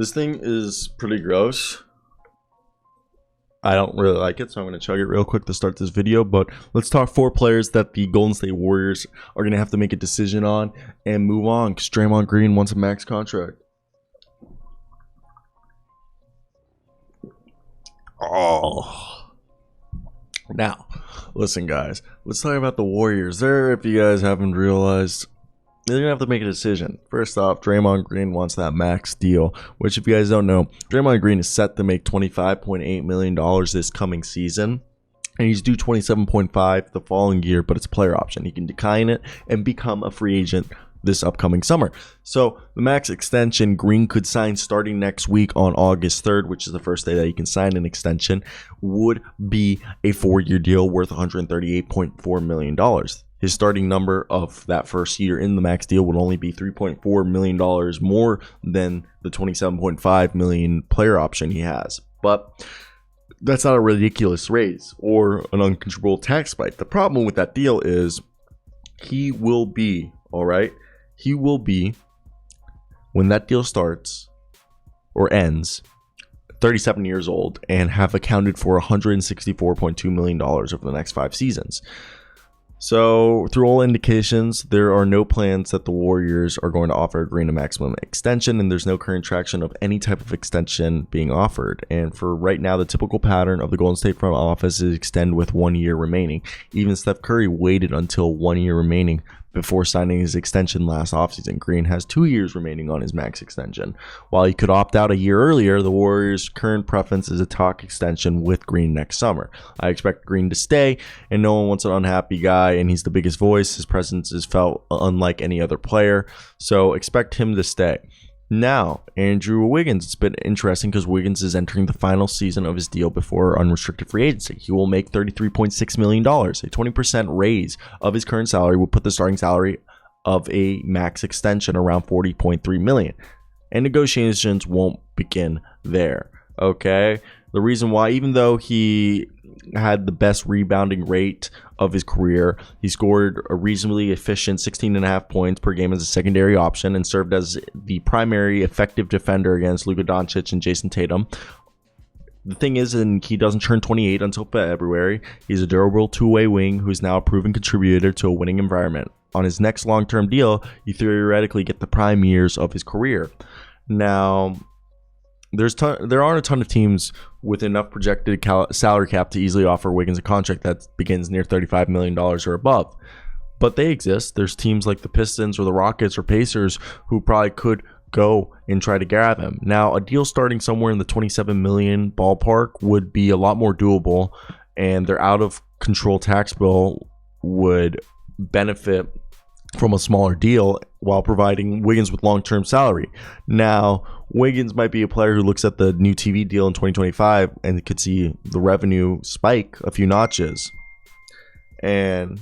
This thing is pretty gross. I don't really like it, so I'm going to chug it real quick to start this video. But let's talk 4 players that the Golden State Warriors are going to have to make a decision on and move on, because Draymond Green wants a max contract. Oh. Now, listen, guys. Let's talk about the Warriors. If you guys haven't realized, they're going to have to make a decision. First off, Draymond Green wants that max deal, which, if you guys don't know, Draymond Green is set to make $25.8 million this coming season. And he's due $27.5 the following year, but it's a player option. He can decline it and become a free agent this upcoming summer. So the max extension Green could sign starting next week on August 3rd, which is the first day that he can sign an extension, would be a 4-year deal worth $138.4 million. His starting number of that first year in the max deal would only be $3.4 million more than the $27.5 million player option he has. But that's not a ridiculous raise or an uncontrollable tax spike. The problem with that deal is he will be, when that deal starts or ends, 37 years old and have accounted for $164.2 million over the next 5 seasons. So, through all indications, there are no plans that the Warriors are going to offer Green a maximum extension, and there's no current traction of any type of extension being offered. And for right now, the typical pattern of the Golden State front office is extend with 1 year remaining. Even Steph Curry waited until 1 year remaining before signing his extension last offseason. Green has 2 years remaining on his max extension. While he could opt out a year earlier, the Warriors' current preference is a talk extension with Green next summer. I expect Green to stay, and no one wants an unhappy guy, and he's the biggest voice. His presence is felt unlike any other player, so expect him to stay. Now, Andrew Wiggins. It's been interesting because Wiggins is entering the final season of his deal before unrestricted free agency. He will make $33.6 million. A 20% raise of his current salary would put the starting salary of a max extension around $40.3 million. And negotiations won't begin there. Okay? The reason why, even though he had the best rebounding rate of his career, he scored a reasonably efficient 16.5 points per game as a secondary option and served as the primary effective defender against Luka Doncic and Jason Tatum. The thing is, and he doesn't turn 28 until February. He's a durable two-way wing who's now a proven contributor to a winning environment. On his next long-term deal, you theoretically get the prime years of his career. Now, there aren't a ton of teams with enough projected salary cap to easily offer Wiggins a contract that begins near $35 million or above. But they exist. There's teams like the Pistons or the Rockets or Pacers who probably could go and try to grab him. Now, a deal starting somewhere in the $27 million ballpark would be a lot more doable, and their out-of-control tax bill would benefit from a smaller deal while providing Wiggins with long-term salary. Now, Wiggins might be a player who looks at the new TV deal in 2025 and could see the revenue spike a few notches. And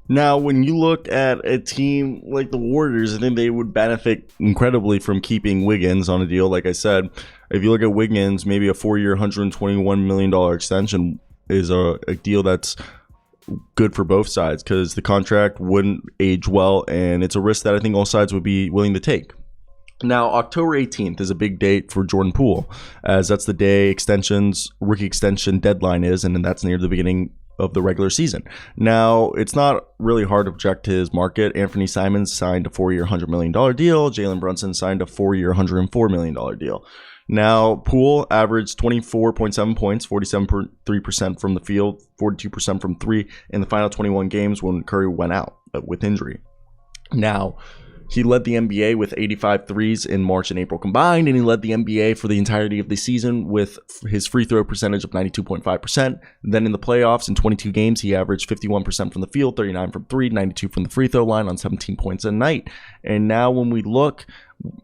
now, when you look at a team like the Warriors, I think they would benefit incredibly from keeping Wiggins on a deal. Like I said, if you look at Wiggins, maybe a 4-year, $121 million extension is a deal that's good for both sides because the contract wouldn't age well, and it's a risk that I think all sides would be willing to take. Now, October 18th is a big date for Jordan Poole, as that's the day rookie extension deadline is, and that's near the beginning of the regular season. Now, it's not really hard to project his market. Anthony Simons signed a 4-year, $100 million deal. Jalen Brunson signed a 4-year, $104 million deal. Now, Poole averaged 24.7 points, 47.3% from the field, 42% from 3 in the final 21 games when Curry went out with injury. Now, he led the NBA with 85 threes in March and April combined, and he led the NBA for the entirety of the season with his free throw percentage of 92.5%. Then in the playoffs, in 22 games, he averaged 51% from the field, 39 from 3, 92 from the free throw line on 17 points a night. And now when we look,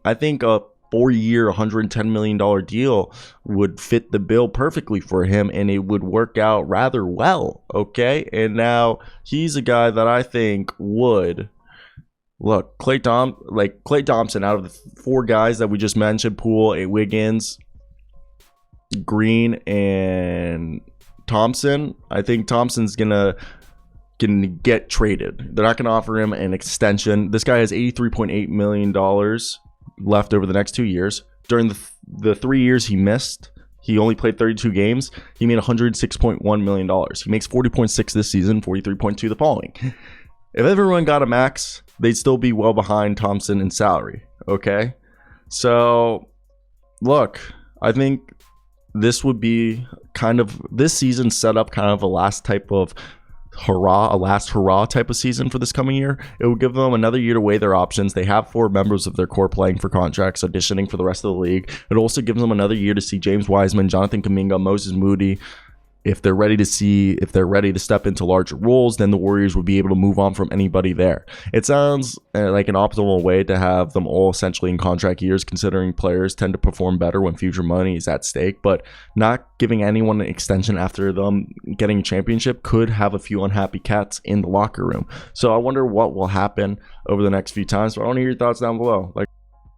I think a 4-year, $110 million deal would fit the bill perfectly for him, and it would work out rather well, okay? And now he's a guy that I think would... Look, Klay Thompson, out of the 4 guys that we just mentioned, Poole, Wiggins, Green, and Thompson, I think Thompson's going to can get traded. They're not going to offer him an extension. This guy has $83.8 million left over the next 2 years. During the 3 years he missed, he only played 32 games. He made $106.1 million. He makes 40.6 this season, 43.2 the following. If everyone got a max, they'd still be well behind Thompson in salary. Okay? So, look, I think this would be kind of, this season set up kind of a last hurrah type of season for this coming year. It would give them another year to weigh their options. They have 4 members of their core playing for contracts, auditioning for the rest of the league. It also gives them another year to see James Wiseman, Jonathan Kuminga, Moses Moody. If they're ready to step into larger roles, then the Warriors would be able to move on from anybody there. It sounds like an optimal way to have them all essentially in contract years, considering players tend to perform better when future money is at stake, but not giving anyone an extension after them getting a championship could have a few unhappy cats in the locker room. So I wonder what will happen over the next few times. So I want to hear your thoughts down below. Like